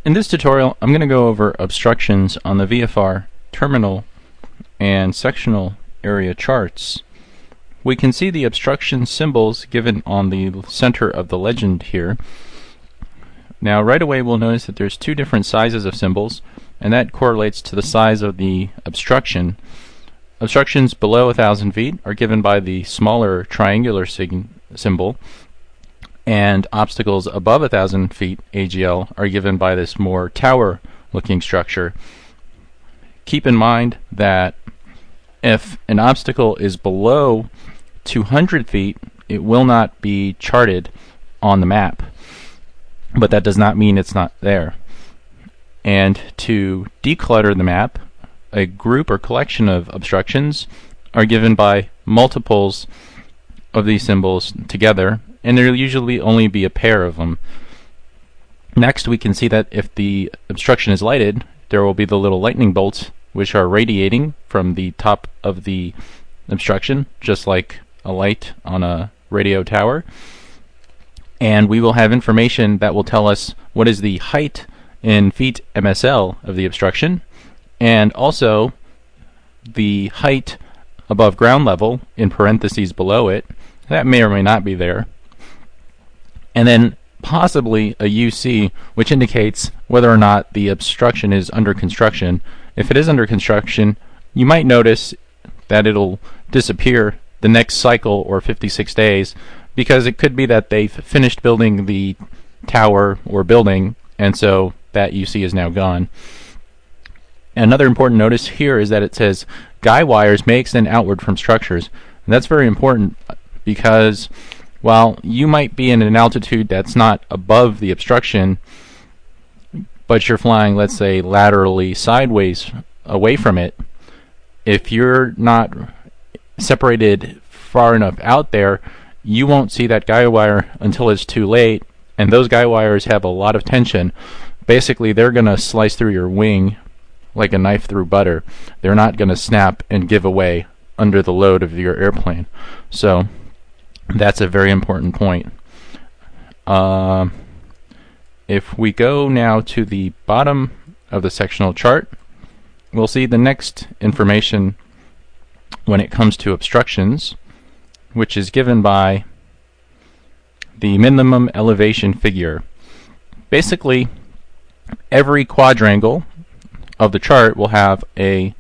In this tutorial, I'm going to go over obstructions on the VFR terminal and sectional area charts. We can see the obstruction symbols given on the center of the legend here. Now right away we'll notice that there's two different sizes of symbols, and that correlates to the size of the obstruction. Obstructions below 1,000 feet are given by the smaller triangular symbol, and obstacles above 1,000 feet AGL are given by this more tower looking structure. Keep in mind that if an obstacle is below 200 feet, it will not be charted on the map, but that does not mean it's not there. And to declutter the map, a group or collection of obstructions are given by multiples of these symbols together, and there will usually only be a pair of them. Next, we can see that if the obstruction is lighted, there will be the little lightning bolts which are radiating from the top of the obstruction, just like a light on a radio tower. And we will have information that will tell us what is the height in feet MSL of the obstruction, and also the height above ground level in parentheses below it. That may or may not be there. And then possibly a UC, which indicates whether or not the obstruction is under construction. If it is under construction, you might notice that it'll disappear the next cycle or 56 days, because it could be that they've finished building the tower or building, and so that UC is now gone. Another important notice here is that it says guy wires may extend outward from structures. And that's very important, because while you might be in an altitude that's not above the obstruction, but you're flying, let's say, laterally sideways away from it, if you're not separated far enough out there, you won't see that guy wire until it's too late, and those guy wires have a lot of tension. Basically, they're going to slice through your wing like a knife through butter. They're not going to snap and give away under the load of your airplane. So that's a very important point. If we go now to the bottom of the sectional chart, we'll see the next information when it comes to obstructions, which is given by the minimum elevation figure. Basically, every quadrangle of the chart will have a